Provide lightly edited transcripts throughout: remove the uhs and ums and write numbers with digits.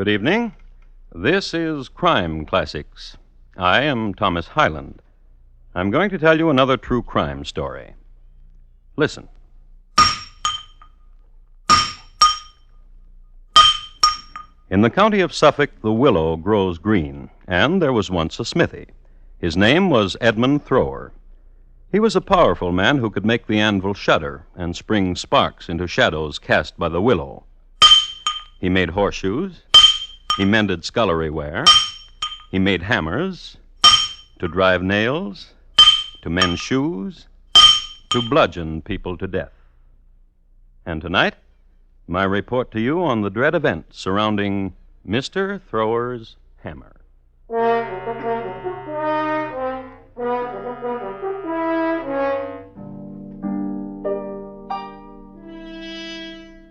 Good evening. This is Crime Classics. I am Thomas Hyland. I'm going to tell you another true crime story. Listen. In the county of Suffolk, the willow grows green, and there was once a smithy. His name was Edmund Thrower. He was a powerful man who could make the anvil shudder and spring sparks into shadows cast by the willow. He made horseshoes. He mended scullery ware. He made hammers to drive nails, to mend shoes, to bludgeon people to death. And tonight, my report to you on the dread event surrounding Mr. Thrower's hammer.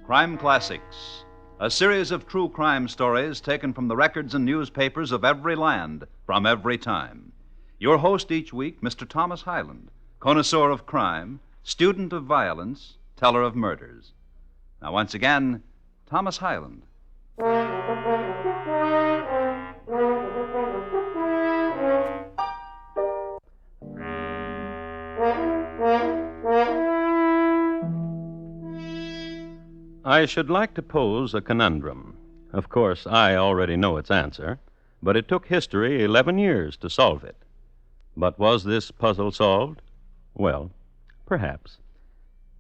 Crime Classics, a series of true crime stories taken from the records and newspapers of every land, from every time. Your host each week, Mr. Thomas Hyland, connoisseur of crime, student of violence, teller of murders. Now, once again, Thomas Hyland. I should like to pose a conundrum. Of course, I already know its answer, but it took history 11 years to solve it. But was this puzzle solved? Well, perhaps.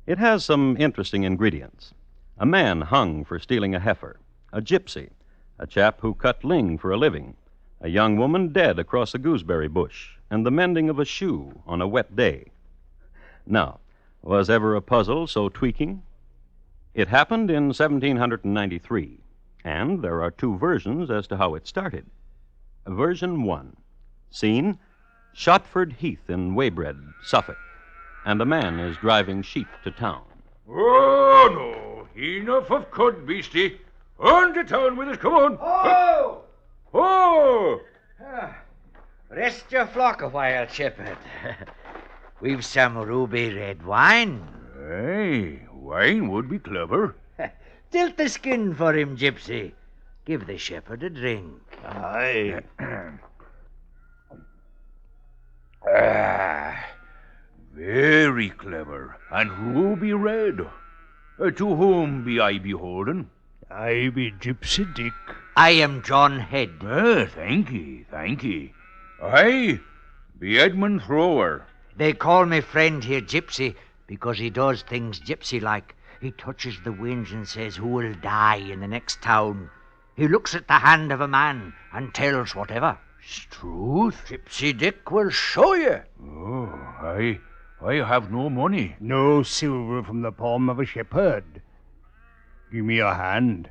It has some interesting ingredients. A man hung for stealing a heifer, a gypsy, a chap who cut ling for a living, a young woman dead across a gooseberry bush, and the mending of a shoe on a wet day. Now, was ever a puzzle so tweaking? It happened in 1793, and there are two versions as to how it started. Version 1. Scene, Shotford Heath in Weybread, Suffolk, and a man is driving sheep to town. Oh, no. Enough of cud, beastie. On to town with us, come on. Oh! Oh! Rest your flock a while, shepherd. We've some ruby red wine. Aye, wine would be clever. Tilt the skin for him, gypsy. Give the shepherd a drink. Aye. Very clever, and ruby red. To whom be I beholden? I be Gypsy Dick. I am John Head. Thank ye. I be Edmund Thrower. They call me friend here Gypsy because he does things gypsy-like. He touches the winds and says who will die in the next town. He looks at the hand of a man and tells whatever. Struth? Gypsy Dick will show you. Oh, I have no money. No silver from the palm of a shepherd. Give me your hand.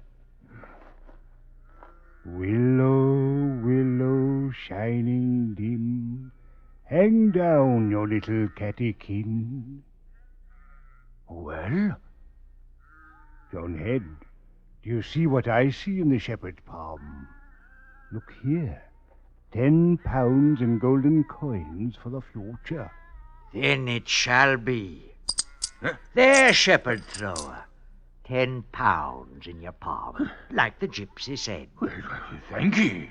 Willow, willow, shining dim, hang down your little cattykin. Well? John Head, do you see what I see in the shepherd's palm? Look here. 10 pounds in golden coins for the future. Then it shall be. There, Shepherd Thrower. 10 pounds in your palm, like the gypsy said. Thank ye.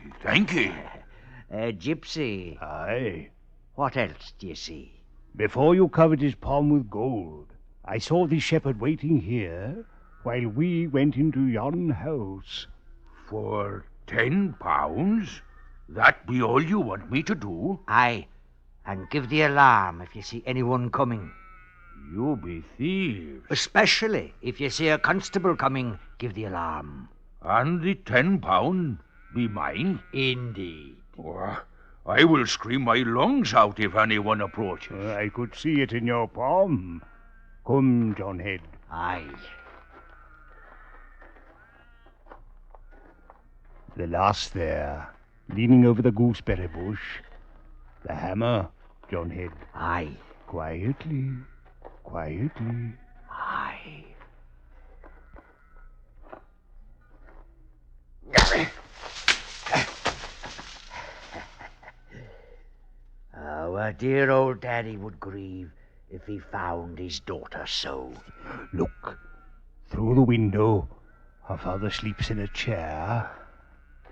Gypsy, Aye. what else do you see? Before you covered his palm with gold, I saw the shepherd waiting here while we went into yon house. For 10 pounds? That be all you want me to do? Aye, and give the alarm if you see anyone coming. You be thieves. Especially if you see a constable coming, give the alarm. And the 10 pound be mine? Indeed. Oh, I will scream my lungs out if anyone approaches. I could see it in your palm. Come, John Head. Aye. The lass there, leaning over the gooseberry bush. The hammer, John Head. Aye. Quietly. Aye. Our dear old daddy would grieve if he found his daughter so. Look, through the window, her father sleeps in a chair.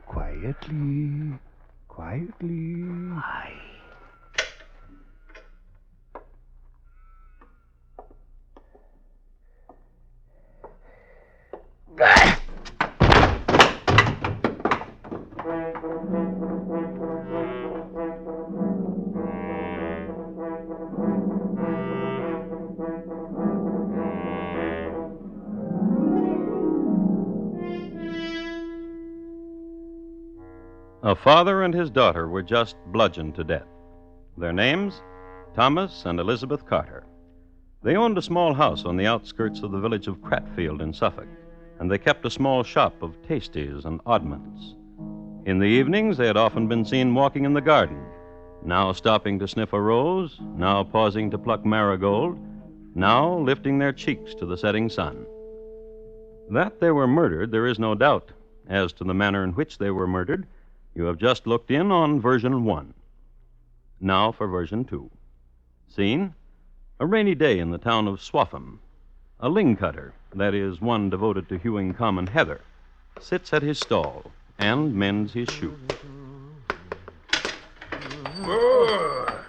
Quietly. Quietly. Aye. A father and his daughter were just bludgeoned to death. Their names? Thomas and Elizabeth Carter. They owned a small house on the outskirts of the village of Cratfield in Suffolk, and they kept a small shop of tasties and oddments. In the evenings, they had often been seen walking in the garden, now stopping to sniff a rose, now pausing to pluck marigold, now lifting their cheeks to the setting sun. That they were murdered, there is no doubt. As to the manner in which they were murdered, you have just looked in on version 1. Now for version 2. Scene? A rainy day in the town of Swaffham. A ling cutter, that is, one devoted to hewing common heather, sits at his stall and mends his shoe. Oh,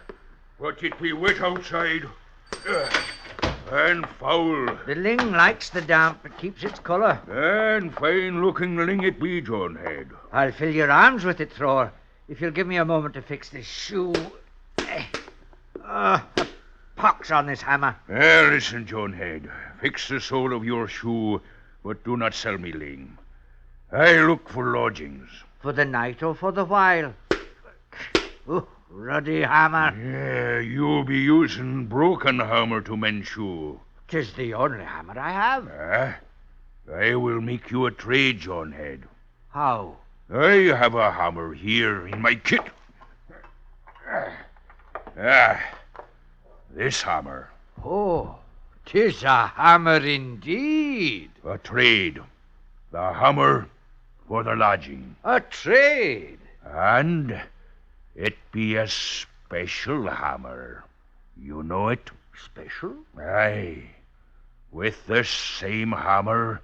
but it be wet outside. And foul. The ling likes the damp. It keeps its colour. And fine-looking ling it be, John Head. I'll fill your arms with it, Thrower, if you'll give me a moment to fix this shoe. A pox on this hammer. Listen, John Head. Fix the sole of your shoe, but do not sell me ling. I look for lodgings. For the night or for the while? Oh, ruddy hammer. Yeah, you be using broken hammer to mend shoe. 'Tis the only hammer I have. I will make you a trade, John Head. How? I have a hammer here in my kit. This hammer. Oh, 'tis a hammer indeed. A trade. The hammer for the lodging. A trade. And it be a special hammer. You know it? Special? Aye. With this same hammer,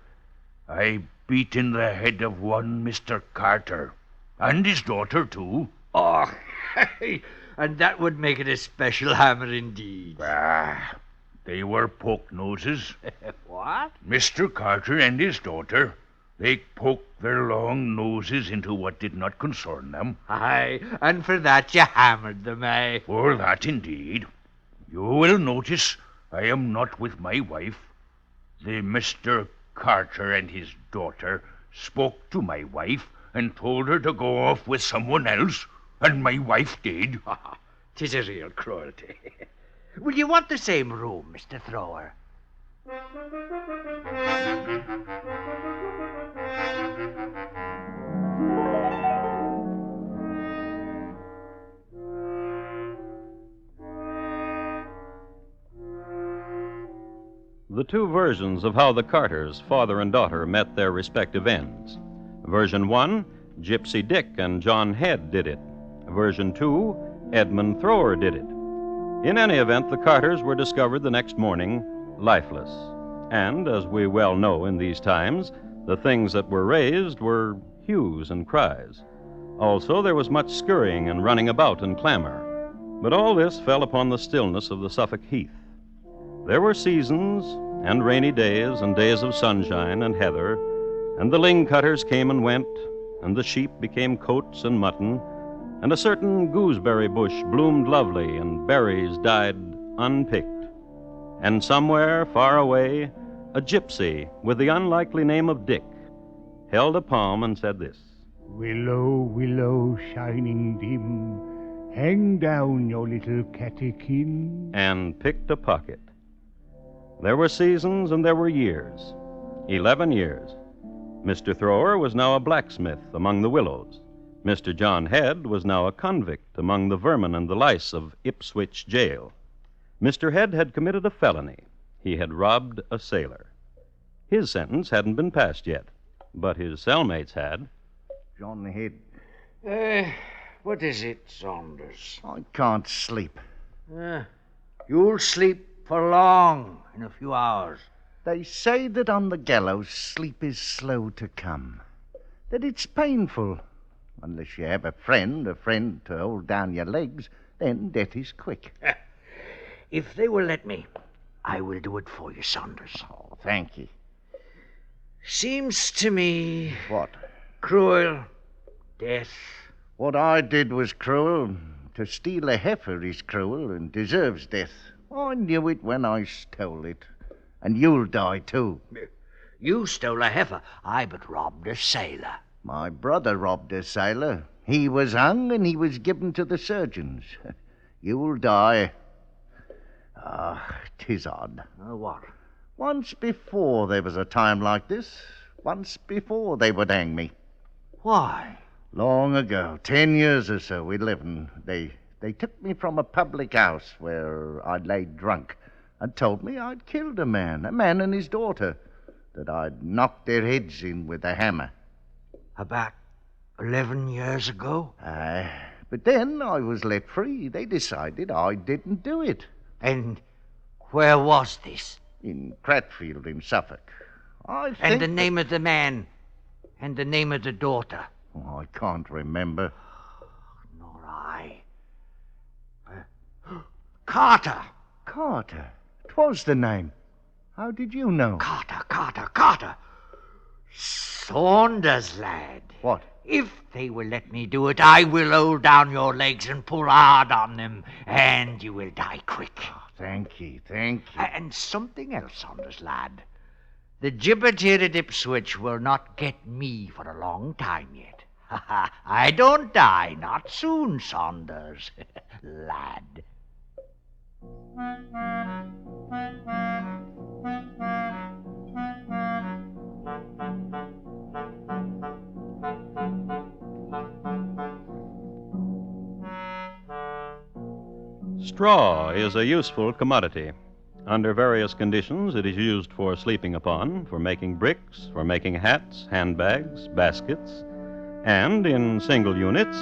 I beat in the head of one Mr. Carter. And his daughter, too. Oh, and that would make it a special hammer indeed. They were poke noses. What? Mr. Carter and his daughter, they poked their long noses into what did not concern them. Aye, and for that you hammered them, eh? For that, indeed. You will notice I am not with my wife. The Mr. Carter and his daughter spoke to my wife and told her to go off with someone else, and my wife did. 'Tis a real cruelty. Will you want the same room, Mr. Thrower? The two versions of how the Carters, father and daughter, met their respective ends. Version 1, Gypsy Dick and John Head did it. Version 2, Edmund Thrower did it. In any event, the Carters were discovered the next morning lifeless. And, as we well know in these times, the things that were raised were hues and cries. Also, there was much scurrying and running about and clamor. But all this fell upon the stillness of the Suffolk heath. There were seasons and rainy days and days of sunshine and heather, and the ling cutters came and went, and the sheep became coats and mutton, and a certain gooseberry bush bloomed lovely, and berries died unpicked. And somewhere far away, a gypsy with the unlikely name of Dick held a palm and said this: Willow, willow, shining dim, hang down your little catechin. And picked a pocket. There were seasons and there were years. 11 years. Mr. Thrower was now a blacksmith among the willows. Mr. John Head was now a convict among the vermin and the lice of Ipswich jail. Mr. Head had committed a felony. He had robbed a sailor. His sentence hadn't been passed yet, but his cellmates had. John Head, What is it, Saunders? I can't sleep. You'll sleep for long in a few hours. They say that on the gallows sleep is slow to come, that it's painful, Unless you have a friend to hold down your legs, then death is quick. If they will let me, I will do it for you, Saunders. Oh, thank you. Seems to me What? cruel. Death. What I did was cruel. To steal a heifer is cruel and deserves death. I knew it when I stole it. And you'll die too. You stole a heifer. I but robbed a sailor. My brother robbed a sailor. He was hung and he was given to the surgeons. You'll die. Ah, 'tis odd. What? Once before there was a time like this. Once before they would hang me. Why? Long ago, 10 years or so, 11, they took me from a public house where I'd laid drunk and told me I'd killed a man and his daughter, that I'd knocked their heads in with a hammer. About 11 years ago? Aye, but then I was let free. They decided I didn't do it. And where was this? In Cratfield in Suffolk. I think And the name of the man? And the name of the daughter? Oh, I can't remember. Nor I. Carter! Carter. 'Twas the name. How did you know? Carter! Saunders, lad. What? If they will let me do it, I will hold down your legs and pull hard on them, and you will die quick. Thank you. And something else, Saunders, lad. The gibbet here at Ipswich will not get me for a long time yet. I don't die, not soon, Saunders, lad. Straw is a useful commodity. Under various conditions, it is used for sleeping upon, for making bricks, for making hats, handbags, baskets, and in single units,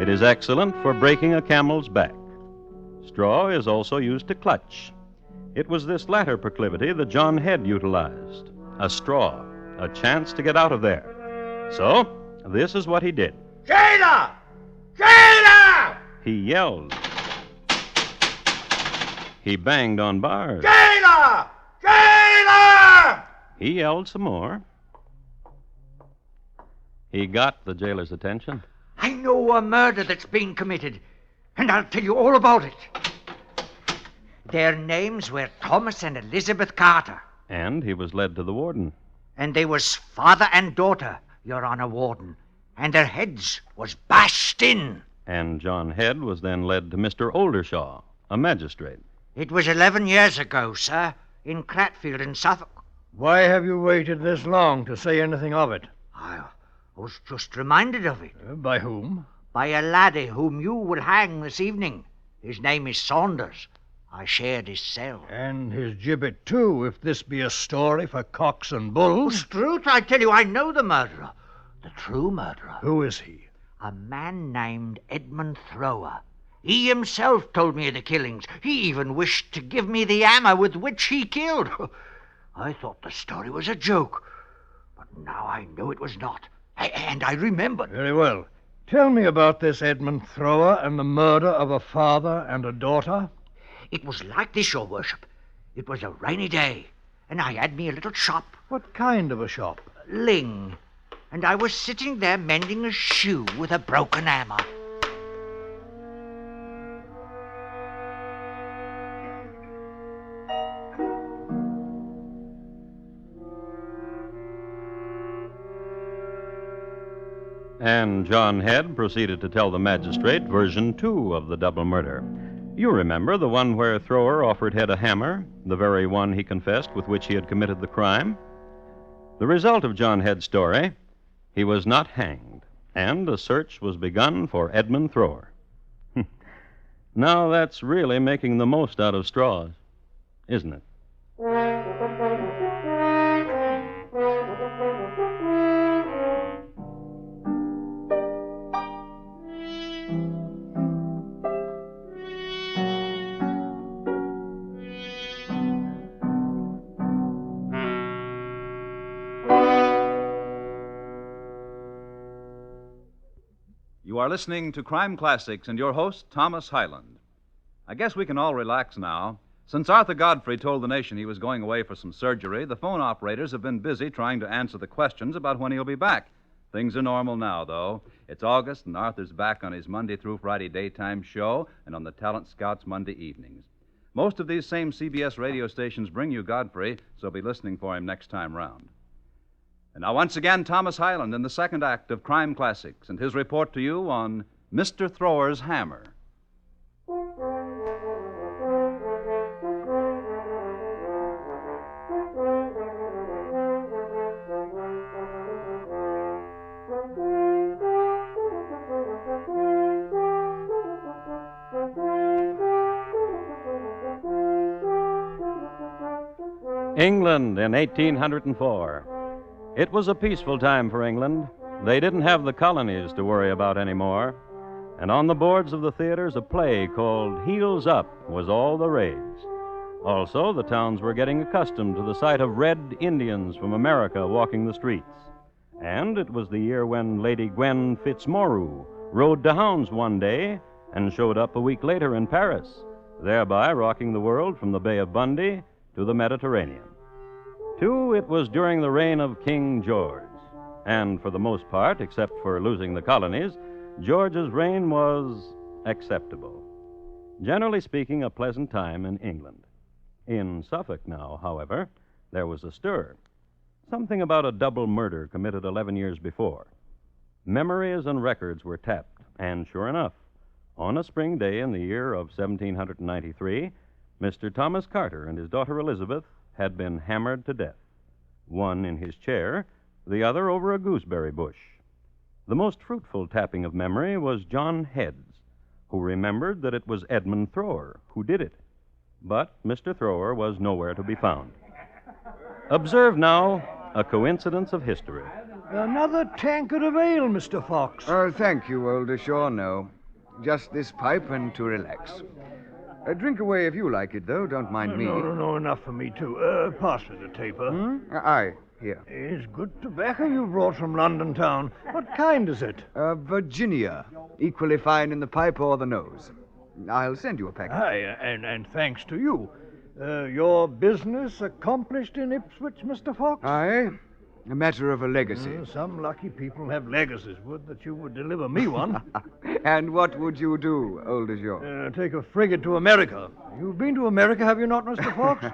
it is excellent for breaking a camel's back. Straw is also used to clutch. It was this latter proclivity that John Head utilized. A straw, a chance to get out of there. So, this is what he did. Jailer! Jailer! He yelled. He banged on bars. Jailer! Jailer! He yelled some more. He got the jailer's attention. I know a murder that's being committed, and I'll tell you all about it. Their names were Thomas and Elizabeth Carter. And he was led to the warden. And they was father and daughter, Your Honor Warden. And their heads was bashed in. And John Head was then led to Mr. Oldershaw, a magistrate. It was 11 years ago, sir, in Cratfield in Suffolk. Why have you waited this long to say anything of it? I was just reminded of it. By whom? By a laddie whom you will hang this evening. His name is Saunders. I shared his cell. And his gibbet, too, if this be a story for cocks and bulls. Struth, I tell you, I know the murderer. The true murderer. Who is he? A man named Edmund Thrower. He himself told me of the killings. He even wished to give me the hammer with which he killed. I thought the story was a joke, but now I know it was not. And I remembered. Very well. Tell me about this Edmund Thrower and the murder of a father and a daughter. It was like this, your worship. It was a rainy day, and I had me a little shop. What kind of a shop? Ling. And I was sitting there mending a shoe with a broken hammer. And John Head proceeded to tell the magistrate version 2 of the double murder. You remember the one where Thrower offered Head a hammer, the very one he confessed with which he had committed the crime? The result of John Head's story, he was not hanged, and a search was begun for Edmund Thrower. Now that's really making the most out of straws, isn't it? are listening to Crime Classics and your host, Thomas Hyland. I guess we can all relax now. Since Arthur Godfrey told the nation he was going away for some surgery, the phone operators have been busy trying to answer the questions about when he'll be back. Things are normal now, though. It's August, and Arthur's back on his Monday through Friday daytime show and on the Talent Scouts Monday evenings. Most of these same CBS radio stations bring you Godfrey, so be listening for him next time round. And now, once again, Thomas Hyland in the second act of Crime Classics and his report to you on Mr. Thrower's Hammer. England in 1804. It was a peaceful time for England. They didn't have the colonies to worry about anymore. And on the boards of the theaters, a play called Heels Up was all the rage. Also, the towns were getting accustomed to the sight of red Indians from America walking the streets. And it was the year when Lady Gwen Fitzmorue rode to hounds one day and showed up a week later in Paris, thereby rocking the world from the Bay of Bundy to the Mediterranean. Two, it was during the reign of King George. And for the most part, except for losing the colonies, George's reign was acceptable. Generally speaking, a pleasant time in England. In Suffolk now, however, there was a stir. Something about a double murder committed 11 years before. Memories and records were tapped, and sure enough, on a spring day in the year of 1793, Mr. Thomas Carter and his daughter Elizabeth had been hammered to death, one in his chair, the other over a gooseberry bush. The most fruitful tapping of memory was John Heads, who remembered that it was Edmund Thrower who did it. But Mr. Thrower was nowhere to be found. Observe now a coincidence of history. Another tankard of ale, Mr. Fox. Oh, thank you, Oldershaw. No. Just this pipe and to relax. Drink away if you like it, though. Don't mind me. No, enough for me, too. Pass me the taper. Aye, here. It's good tobacco you brought from London town. What kind is it? Virginia. Equally fine in the pipe or the nose. I'll send you a packet. Aye, and thanks to you. Your business accomplished in Ipswich, Mr. Fox? Aye. A matter of a legacy. Some lucky people have legacies. Would that you would deliver me one. And what would you do, Oldershaw? Take a frigate to America. You've been to America, have you not, Mr. Fox?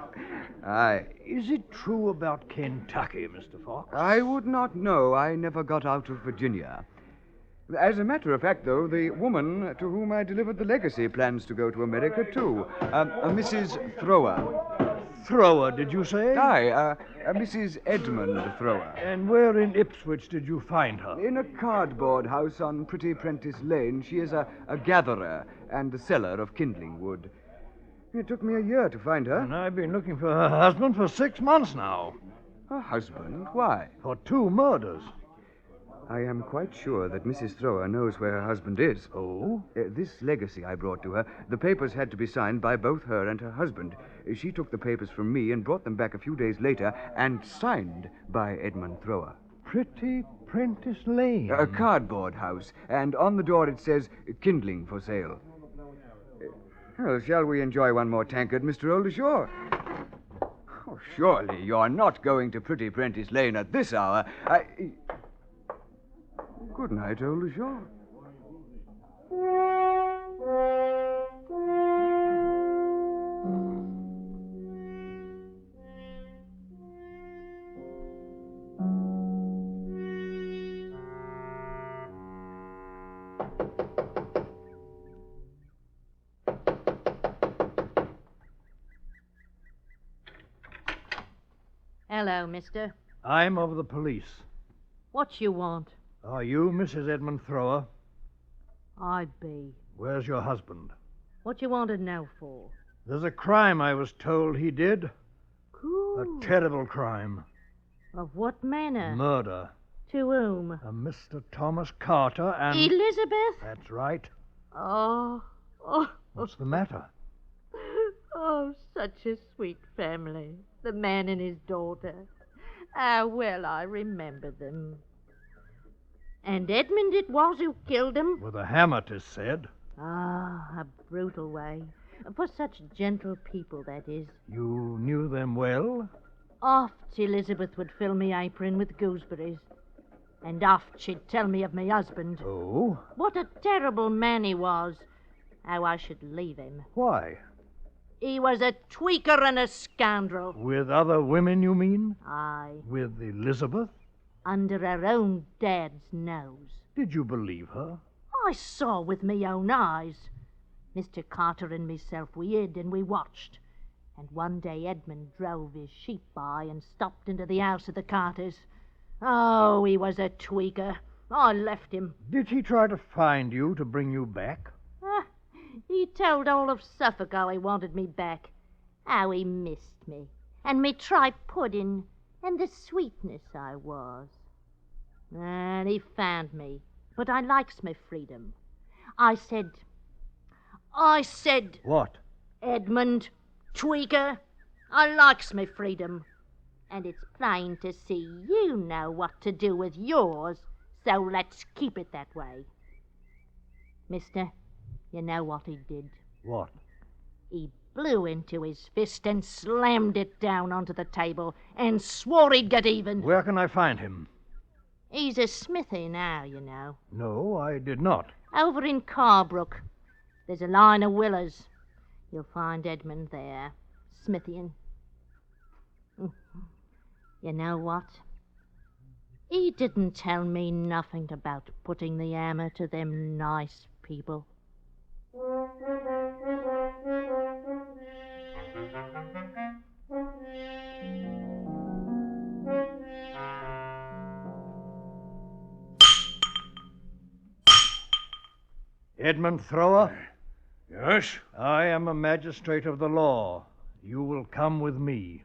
Aye. Is it true about Kentucky, Mr. Fox? I would not know. I never got out of Virginia. As a matter of fact, though, the woman to whom I delivered the legacy plans to go to America, too. Mrs. Thrower. Thrower, did you say? Aye, Mrs. Edmund Thrower. And where in Ipswich did you find her? In a cardboard house on Pretty Prentice Lane. She is a gatherer and a seller of kindling wood. It took me a year to find her. And I've been looking for her husband for 6 months now. Her husband? Why? For 2 murders. I am quite sure that Mrs. Thrower knows where her husband is. Oh? This legacy I brought to her, the papers had to be signed by both her and her husband. She took the papers from me and brought them back a few days later and signed by Edmund Thrower. Pretty Prentice Lane? A cardboard house, and on the door it says, kindling for sale. Well, shall we enjoy one more tankard, Mr. Oldershaw? Oh, surely you're not going to Pretty Prentice Lane at this hour. Good night, Oldershaw. Hello, mister. I'm of the police. What you want? Are you Mrs. Edmund Thrower? I be. Where's your husband? What you want to know for? There's a crime I was told he did. Cool. A terrible crime. Of what manner? Murder. To whom? A Mr. Thomas Carter and... Elizabeth? That's right. Oh. What's the matter? Oh, such a sweet family. The man and his daughter. Ah, well, I remember them. And Edmund it was who killed him? With a hammer, 'tis said. Ah, a brutal way. For such gentle people, that is. You knew them well? Oft Elizabeth would fill me apron with gooseberries. And oft she'd tell me of my husband. Oh? What a terrible man he was. How I should leave him. Why? He was a tweaker and a scoundrel. With other women, you mean? Aye. With Elizabeth? Under her own dad's nose. Did you believe her? I saw with me own eyes. Mr. Carter and myself, we hid and we watched. And one day Edmund drove his sheep by and stopped into the house of the Carters. Oh, he was a tweaker. I left him. Did he try to find you to bring you back? He told all of Suffolk how he wanted me back, how he missed me, and me tripe pudding, and the sweetness I was. And he found me, but I likes me freedom. I said... What? Edmund, tweaker, I likes me freedom. And it's plain to see you know what to do with yours, so let's keep it that way. Mister, you know what he did? What? He blew into his fist and slammed it down onto the table and swore he'd get even. Where can I find him? He's a smithy now, you know. No, I did not. Over in Carbrook. There's a line of willows. You'll find Edmund there, smithying. You know what? He didn't tell me nothing about putting the hammer to them nice people. Edmund Thrower? Yes? I am a magistrate of the law. You will come with me.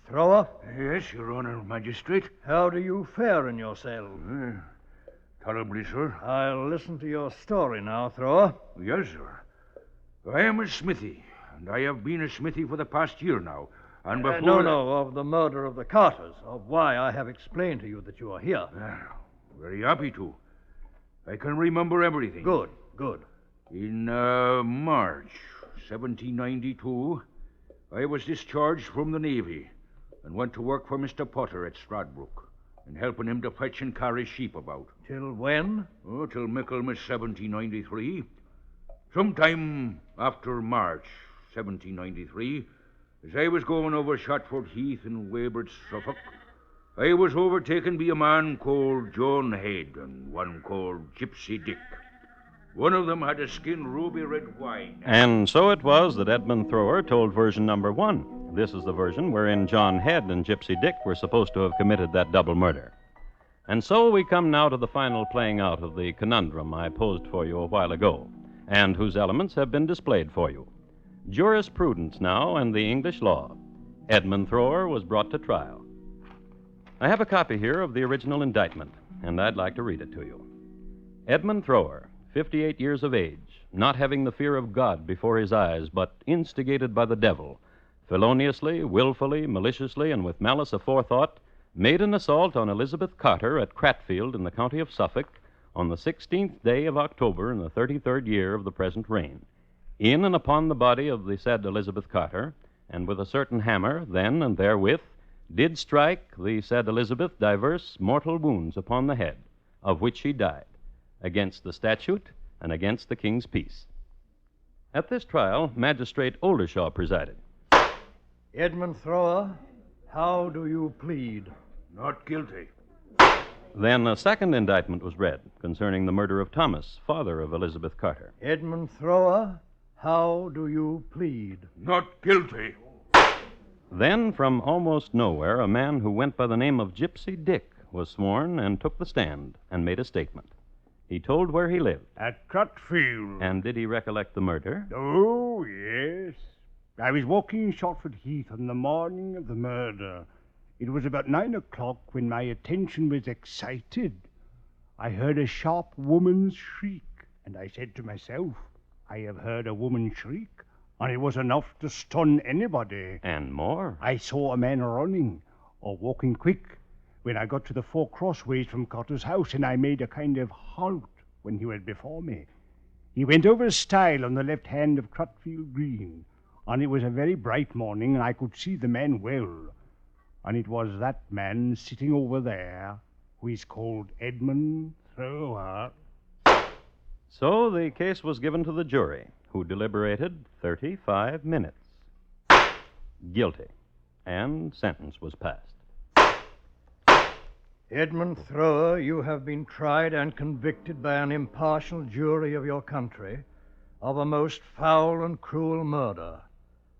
Thrower? Yes, Your Honor, Magistrate. How do you fare in your cell? Tolerably, sir. I'll listen to your story now, Thrower. Yes, sir. I am a smithy, and I have been a smithy for the past year now. And before... No, of the murder of the Carters, of why I have explained to you that you are here. Very happy to. I can remember everything. Good. In March 1792, I was discharged from the Navy and went to work for Mr. Potter at Stradbrook and helping him to fetch and carry sheep about. Till when? Oh, till Michaelmas 1793. Sometime after March 1793, as I was going over Shotford Heath in Weybridge, Suffolk, I was overtaken by a man called John Head and one called Gypsy Dick. One of them had a skin ruby red wine. And so it was that Edmund Thrower told version number 1. This is the version wherein John Head and Gypsy Dick were supposed to have committed that double murder. And so we come now to the final playing out of the conundrum I posed for you a while ago, and whose elements have been displayed for you. Jurisprudence now and the English law. Edmund Thrower was brought to trial. I have a copy here of the original indictment, and I'd like to read it to you. Edmund Thrower, 58 years of age, not having the fear of God before his eyes, but instigated by the devil, feloniously, willfully, maliciously, and with malice aforethought, made an assault on Elizabeth Carter at Cratfield in the county of Suffolk on the 16th day of October in the 33rd year of the present reign, in and upon the body of the said Elizabeth Carter, and with a certain hammer, then and therewith, did strike the said Elizabeth divers mortal wounds upon the head, of which she died, against the statute and against the king's peace. At this trial, Magistrate Oldershaw presided. Edmund Thrower, how do you plead? Not guilty. Then a second indictment was read concerning the murder of Thomas, father of Elizabeth Carter. Edmund Thrower, how do you plead? Not guilty. Then, from almost nowhere, a man who went by the name of Gypsy Dick was sworn and took the stand and made a statement. He told where he lived. At Crutfield. And did he recollect the murder? Oh, yes. I was walking Shotford Heath on the morning of the murder. It was about 9 o'clock when my attention was excited. I heard a sharp woman's shriek, and I said to myself, I have heard a woman shriek, and it was enough to stun anybody. And more. I saw a man running, or walking quick, when I got to the 4 crossways from Cotter's house, and I made a kind of halt when he was before me. He went over a stile on the left hand of Crutfield Green, and it was a very bright morning, and I could see the man well. And it was that man sitting over there who is called Edmund Thrower. So the case was given to the jury, who deliberated 35 minutes. Guilty. And sentence was passed. Edmund Thrower, you have been tried and convicted by an impartial jury of your country of a most foul and cruel murder.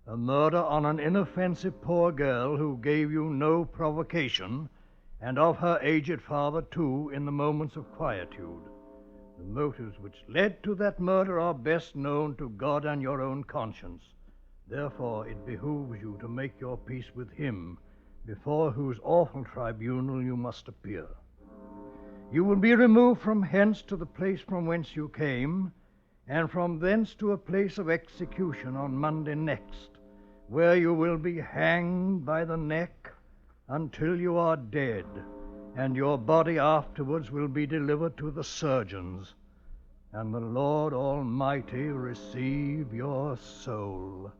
A murder on an inoffensive poor girl who gave you no provocation, and of her aged father, too, in the moments of quietude. The motives which led to that murder are best known to God and your own conscience. Therefore, it behooves you to make your peace with him, before whose awful tribunal you must appear. You will be removed from hence to the place from whence you came, and from thence to a place of execution on Monday next, where you will be hanged by the neck until you are dead, and your body afterwards will be delivered to the surgeons, and the Lord Almighty receive your soul.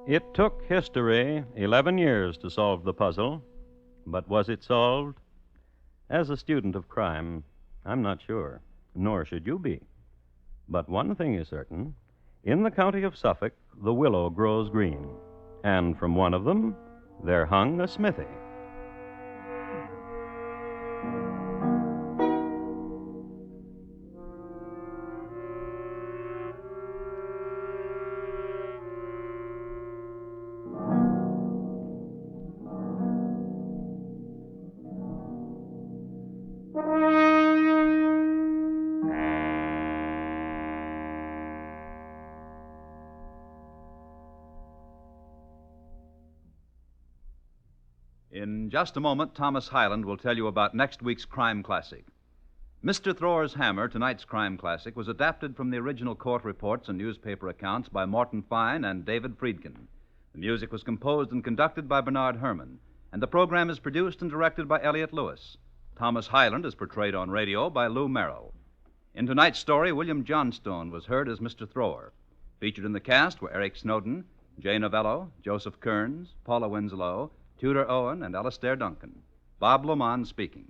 It took history 11 years to solve the puzzle, but was it solved? As a student of crime, I'm not sure, nor should you be. But one thing is certain. In the county of Suffolk, the willow grows green, and from one of them there hung a smithy. In just a moment, Thomas Hyland will tell you about next week's Crime Classic. Mr. Thrower's Hammer, tonight's Crime Classic, was adapted from the original court reports and newspaper accounts by Morton Fine and David Friedkin. The music was composed and conducted by Bernard Herrmann, and the program is produced and directed by Elliott Lewis. Thomas Hyland is portrayed on radio by Lou Merrill. In tonight's story, William Johnstone was heard as Mr. Thrower. Featured in the cast were Eric Snowden, Jay Novello, Joseph Kearns, Paula Winslow, Tudor Owen, and Alastair Duncan. Bob Lamont speaking.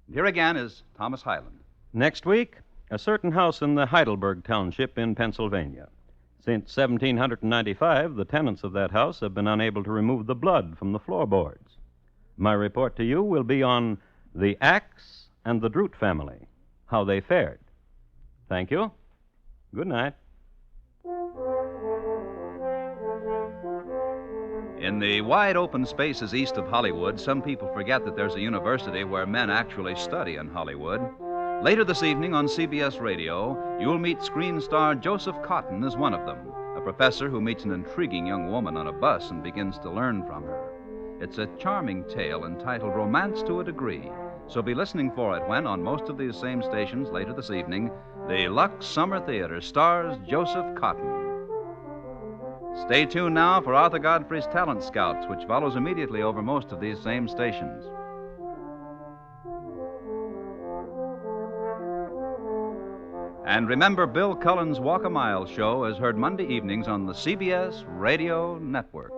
And here again is Thomas Hyland. Next week, a certain house in the Heidelberg Township in Pennsylvania. Since 1795, the tenants of that house have been unable to remove the blood from the floorboards. My report to you will be on the Axe and the Drute family, how they fared. Thank you. Good night. In the wide open spaces east of Hollywood, some people forget that there's a university where men actually study in Hollywood. Later this evening on CBS Radio, you'll meet screen star Joseph Cotton as one of them, a professor who meets an intriguing young woman on a bus and begins to learn from her. It's a charming tale entitled Romance to a Degree, so be listening for it when, on most of these same stations later this evening, the Lux Summer Theater stars Joseph Cotton. Stay tuned now for Arthur Godfrey's Talent Scouts, which follows immediately over most of these same stations. And remember, Bill Cullen's Walk a Mile show is heard Monday evenings on the CBS Radio Network.